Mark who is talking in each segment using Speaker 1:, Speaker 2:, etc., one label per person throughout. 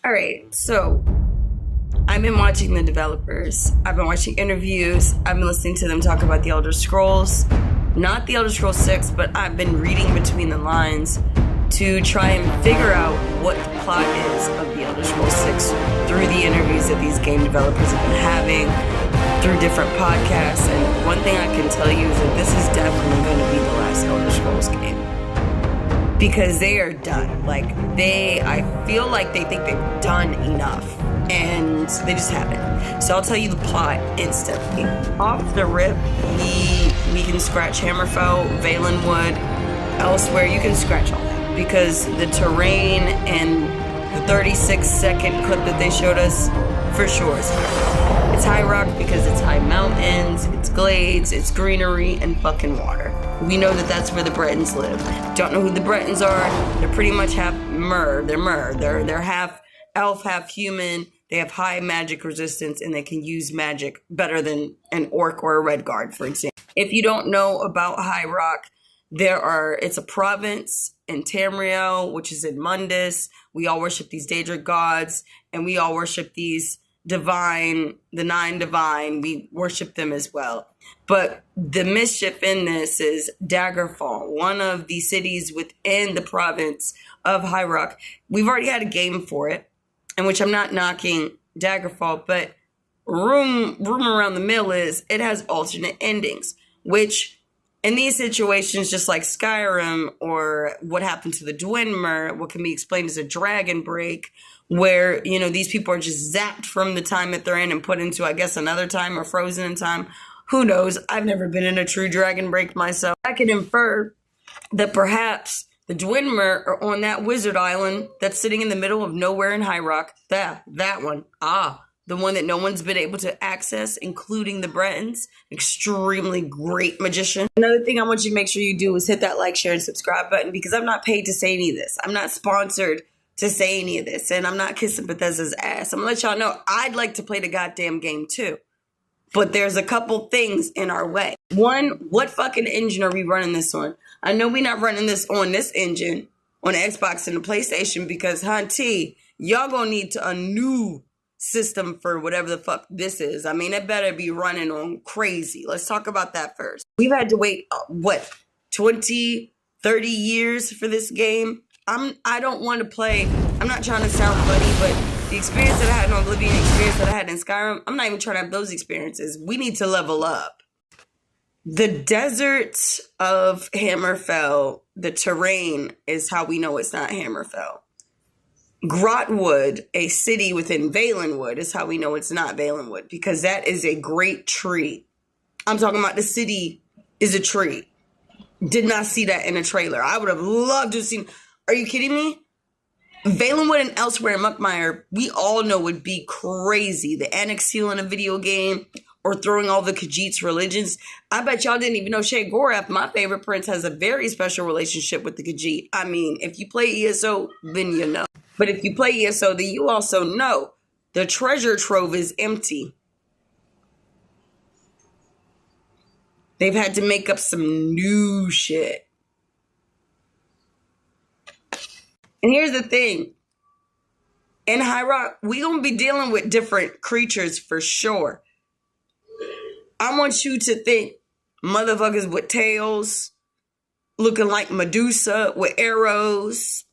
Speaker 1: Alright, so I've been watching the developers. I've been watching interviews. I've been listening to them talk about the Elder Scrolls. Not the Elder Scrolls 6, but I've been reading between the lines to try and figure out what the plot is of the Elder Scrolls 6 through the interviews that these game developers have been having, through different podcasts. And one thing I can tell you is that this is definitely going to be the last Elder Scrolls game. Because they are done. Like, I feel like they think they've done enough. And they just haven't. So I'll tell you the plot instantly. Off the rip, we can scratch Hammerfell, Valenwood, elsewhere. You can scratch all that. Because the terrain and the 36-second clip that they showed us, for sure is High Rock. It's High Rock because it's high mountains, it's glades, it's greenery, and fucking water. We know that that's where the Bretons live. Don't know who the Bretons are. They're pretty much half Mer. They're half elf, half human. They have high magic resistance, and they can use magic better than an orc or a red guard, for example. If you don't know about High Rock, it's a province in Tamriel, which is in Mundus. We all worship these Daedric gods, and we all worship these the 9 divine. We worship them as well. But the mischief in this is Daggerfall, one of the cities within the province of High Rock. We've already had a game for it, in which I'm not knocking Daggerfall, but room around the mill is it has alternate endings, which in these situations, just like Skyrim or what happened to the Dwemer, what can be explained as a dragon break, where, these people are just zapped from the time that they're in and put into, I guess, another time or frozen in time. Who knows? I've never been in a true dragon break myself. I can infer that perhaps the Dwemer are on that wizard island that's sitting in the middle of nowhere in High Rock. That one. The one that no one's been able to access, including the Bretons. Extremely great magician. Another thing I want you to make sure you do is hit that like, share, and subscribe button, because I'm not paid to say any of this. I'm not sponsored to say any of this, and I'm not kissing Bethesda's ass. I'm gonna let y'all know I'd like to play the goddamn game too. But there's a couple things in our way. One, what fucking engine are we running this on? I know we're not running this on this engine on the Xbox and the PlayStation because, hunty, y'all gonna need a new system for whatever the fuck this is. I mean, it better be running on crazy. Let's talk about that first. We've had to wait, 20, 30 years for this game? I don't want to play. I'm not trying to sound funny, but the experience that I had in Oblivion, the experience that I had in Skyrim, I'm not even trying to have those experiences. We need to level up. The desert of Hammerfell, the terrain is how we know it's not Hammerfell. Grotwood, a city within Valenwood, is how we know it's not Valenwood, because that is a great tree. I'm talking about the city is a tree. Did not see that in a trailer. I would have loved to have seen. Are you kidding me? Valenwood and elsewhere in Muckmire, we all know would be crazy. The Annexiel in a video game, or throwing all the Khajiit's religions. I bet y'all didn't even know Sheogorath, my favorite prince, has a very special relationship with the Khajiit. I mean, if you play ESO, then you know. But if you play ESO, then you also know the treasure trove is empty. They've had to make up some new shit. And here's the thing. In High Rock, we gonna be dealing with different creatures for sure. I want you to think motherfuckers with tails, looking like Medusa with arrows.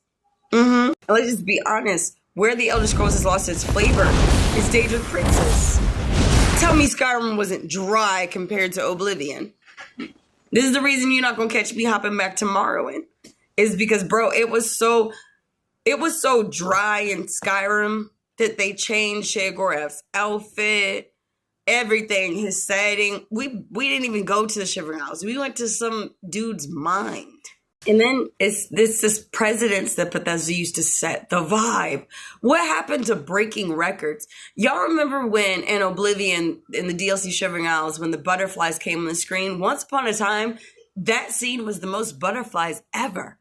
Speaker 1: Let's just be honest. Where the Elder Scrolls has lost its flavor is Daedric Princess. Tell me Skyrim wasn't dry compared to Oblivion. This is the reason you're not gonna catch me hopping back to Morrowind. Is because, bro, it was so dry in Skyrim that they changed Sheogorath's outfit, everything, his setting. We didn't even go to the Shivering Isles. We went to some dude's mind. And then it's this precedence that Bethesda used to set, the vibe. What happened to breaking records? Y'all remember when in Oblivion, in the DLC Shivering Isles, when the butterflies came on the screen? Once upon a time, that scene was the most butterflies ever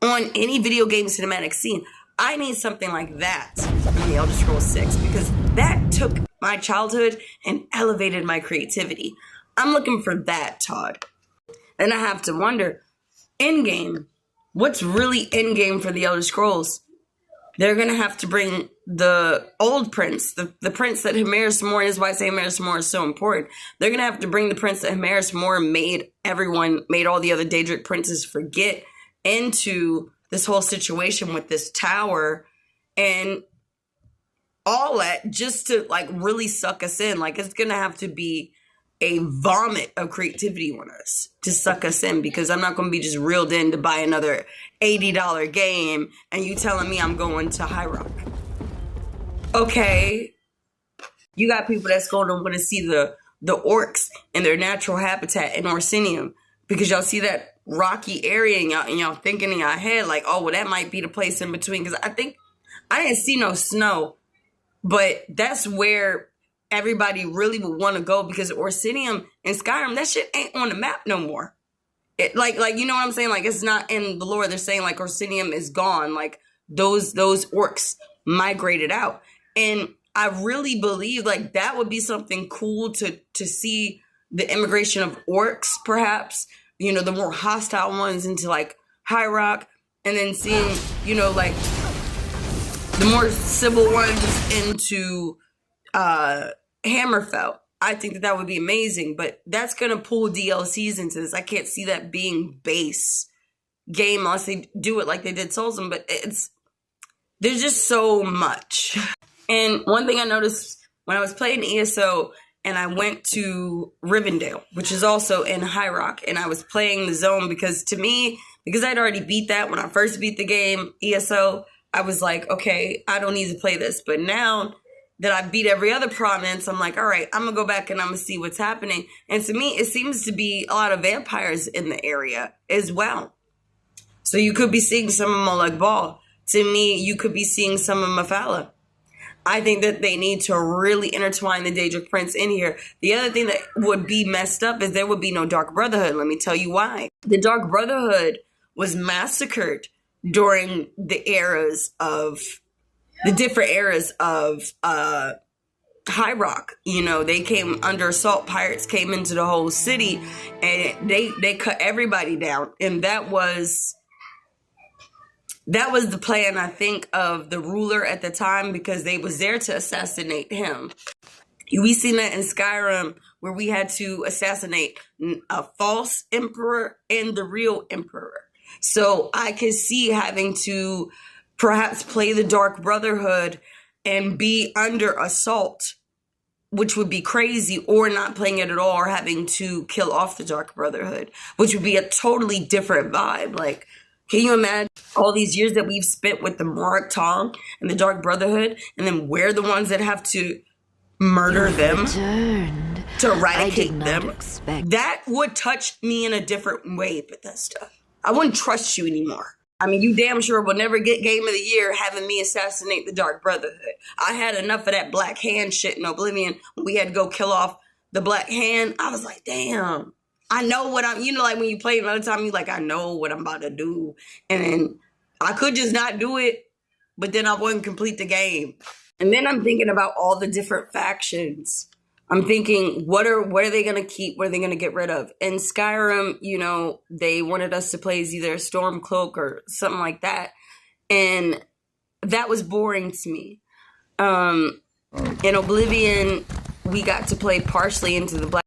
Speaker 1: on any video game cinematic scene. I need something like that in the Elder Scrolls 6, because that took my childhood and elevated my creativity. I'm looking for that, Todd. And I have to wonder, endgame, what's really endgame for the Elder Scrolls? they're going to have to bring the old prince, the prince that Hemaris Moore, and this is why I say Hemaris Moore is so important. They're going to have to bring the prince that Hemaris Moore made all the other Daedric princes forget into this whole situation with this tower and all that, just to like really suck us in. Like, it's going to have to be a vomit of creativity on us to suck us in, because I'm not going to be just reeled in to buy another $80 game and you telling me I'm going to High Rock. Okay, you got people that's going to want to see the orcs in their natural habitat in Orsinium, because y'all see that rocky area and y'all thinking in your head like, oh, well, that might be the place in between, because I didn't see no snow, but that's where everybody really would want to go, because Orsinium and Skyrim, that shit ain't on the map no more. It like you know what I'm saying? Like, it's not in the lore. They're saying like Orsinium is gone. Like those orcs migrated out. And I really believe like that would be something cool to see, the immigration of orcs, perhaps, you know, the more hostile ones into like High Rock, and then seeing, you know, like the more civil ones into Hammerfell. I think that would be amazing, but that's going to pull DLCs into this. I can't see that being base game unless they do it like they did Soulsum, but there's just so much. And one thing I noticed when I was playing ESO and I went to Rivendell, which is also in High Rock, and I was playing the zone, because to me, because I'd already beat that when I first beat the game, ESO, I was like, okay, I don't need to play this. But now that I beat every other province, I'm like, all right, I'm going to go back and I'm going to see what's happening. And to me, it seems to be a lot of vampires in the area as well. So you could be seeing some of Molag Bal. To me, you could be seeing some of Mephala. I think that they need to really intertwine the Daedric Prince in here. The other thing that would be messed up is there would be no Dark Brotherhood. Let me tell you why. The Dark Brotherhood was massacred during the different eras of High Rock. You know, they came under assault. Pirates came into the whole city and they cut everybody down. And that was the plan, I think, of the ruler at the time, because they was there to assassinate him. We seen that in Skyrim, where we had to assassinate a false emperor and the real emperor. So I could see having to perhaps play the Dark Brotherhood and be under assault, which would be crazy, or not playing it at all, or having to kill off the Dark Brotherhood, which would be a totally different vibe. Like, can you imagine all these years that we've spent with the Morak Tong and the Dark Brotherhood, and then we're the ones that have to murder them, to eradicate them? That would touch me in a different way, Bethesda. I wouldn't trust you anymore. I mean, you damn sure will never get Game of the Year having me assassinate the Dark Brotherhood. I had enough of that Black Hand shit in Oblivion. When we had to go kill off the Black Hand, I was like, damn. I know what I'm, you know, like when you play another time, you like, I know what I'm about to do. And then I could just not do it, but then I wouldn't complete the game. And then I'm thinking about all the different factions. I'm thinking, what are they going to keep? What are they going to get rid of? In Skyrim, you know, they wanted us to play as either a Stormcloak or something like that. And that was boring to me. In Oblivion, we got to play partially into the Black.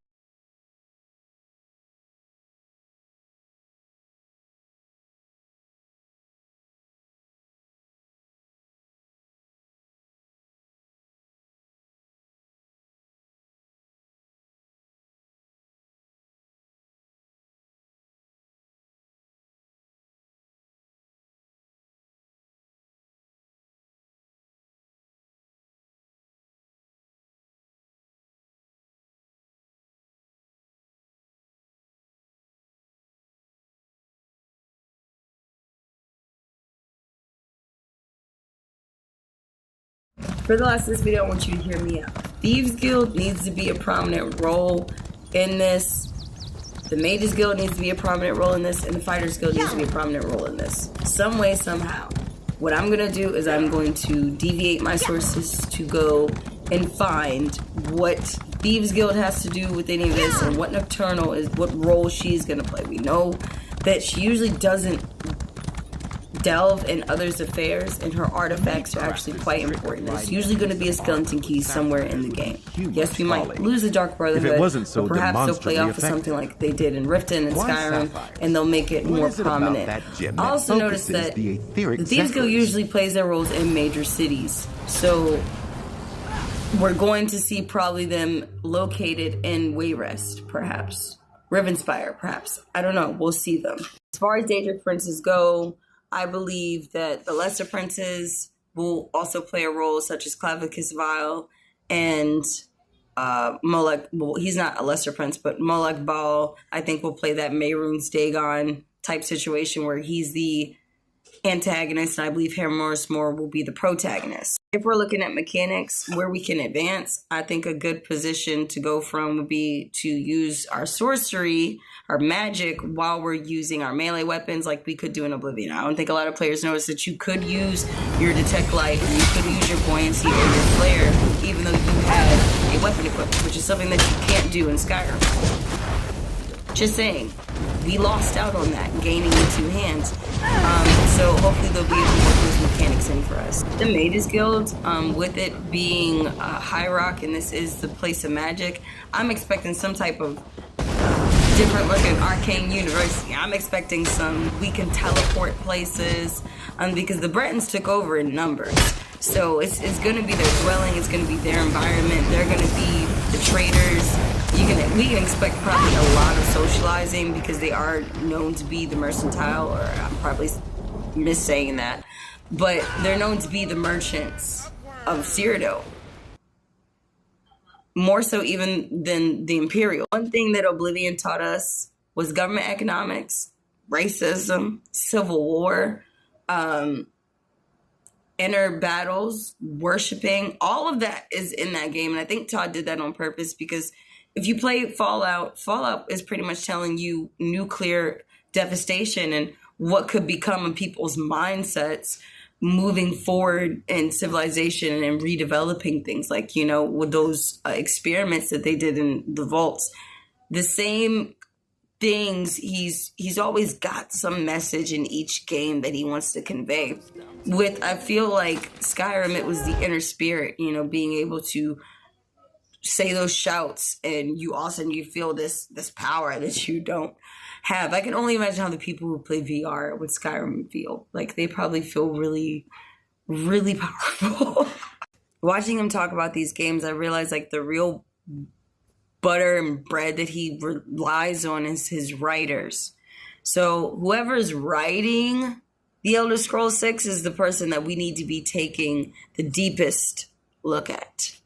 Speaker 1: For the last of this video, I want you to hear me out. Thieves Guild needs to be a prominent role in this. The Mages Guild needs to be a prominent role in this. And the Fighters Guild needs to be a prominent role in this. Some way, somehow. What I'm going to do is I'm going to deviate my sources to go and find what Thieves Guild has to do with any of this, and what Nocturnal is, what role she's going to play. We know that she usually doesn't delve in others' affairs, and her artifacts are actually quite important. There's usually going to be a skeleton key somewhere in the game. Yes, we might lose the Dark Brotherhood, but perhaps they'll play off of something like they did in Riften and Skyrim, and they'll make it more prominent. I also noticed that the Thieves Guild usually plays their roles in major cities, so we're going to see probably them located in Wayrest, perhaps. Rivenspire, perhaps. I don't know. We'll see them. As far as Daedric princes go, I believe that the lesser princes will also play a role, such as Clavicus Vile and Molech. Well, he's not a lesser prince, but Molech Ball, I think, will play that Mehrunes Dagon type situation where he's the antagonist, and I believe Hermorus Moore will be the protagonist. If we're looking at mechanics where we can advance, I think a good position to go from would be to use our sorcery, our magic, while we're using our melee weapons like we could do in Oblivion. I don't think a lot of players notice that you could use your Detect Light, or you could use your Buoyancy or your Flare, even though you have a weapon equipment, which is something that you can't do in Skyrim. Just saying, we lost out on that, gaining in two hands. So hopefully they'll be able to work those mechanics in for us. The Mages Guild, with it being High Rock and this is the place of magic, I'm expecting some type of different looking arcane university. I'm expecting we can teleport places, because the Bretons took over in numbers. So it's going to be their dwelling, it's going to be their environment, they're going to be the traders. We can expect probably a lot of socializing because they are known to be the mercantile, or I'm probably missaying that, but they're known to be the merchants of Cyrodiil. More so even than the Imperial. One thing that Oblivion taught us was government economics, racism, civil war, inner battles, worshiping. All of that is in that game, and I think Todd did that on purpose because if you play Fallout is pretty much telling you nuclear devastation and what could become of people's mindsets moving forward in civilization and redeveloping things, like, with those experiments that they did in the vaults. The same things, he's always got some message in each game that he wants to convey. I feel like Skyrim, it was the inner spirit, being able to say those shouts, and you feel this power that you don't have. I can only imagine how the people who play VR with Skyrim feel. Like, they probably feel really, really powerful. Watching him talk about these games, I realized, like, the real butter and bread that he relies on is his writers. So whoever's writing The Elder Scrolls 6 is the person that we need to be taking the deepest look at.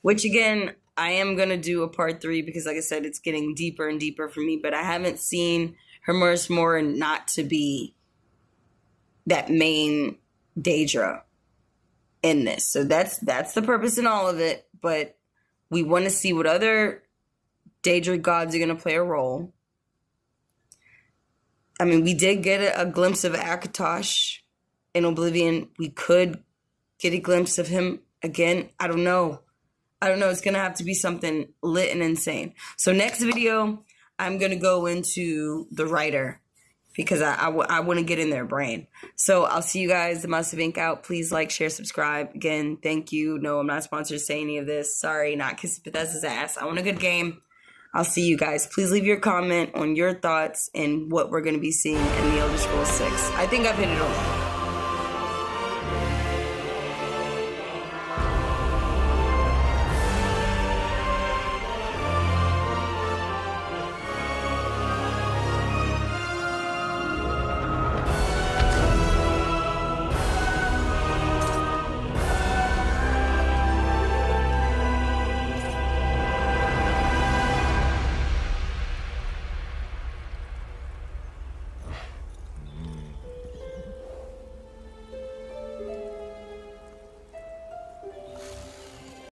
Speaker 1: Which, again, I am going to do a part 3 because, like I said, it's getting deeper and deeper for me. But I haven't seen Hermorus Moore not to be that main Daedra in this. So that's the purpose in all of it. But we want to see what other Daedra gods are going to play a role. I mean, we did get a glimpse of Akatosh in Oblivion. We could get a glimpse of him again. I don't know. It's going to have to be something lit and insane. So next video, I'm going to go into the writer because I want to get in their brain. So I'll see you guys. DaMouseOfInk out. Please like, share, subscribe. Again, thank you. No, I'm not sponsored to say any of this. Sorry, not kissing Bethesda's ass. I want a good game. I'll see you guys. Please leave your comment on your thoughts and what we're going to be seeing in The Elder Scrolls 6. I think I've hit it all.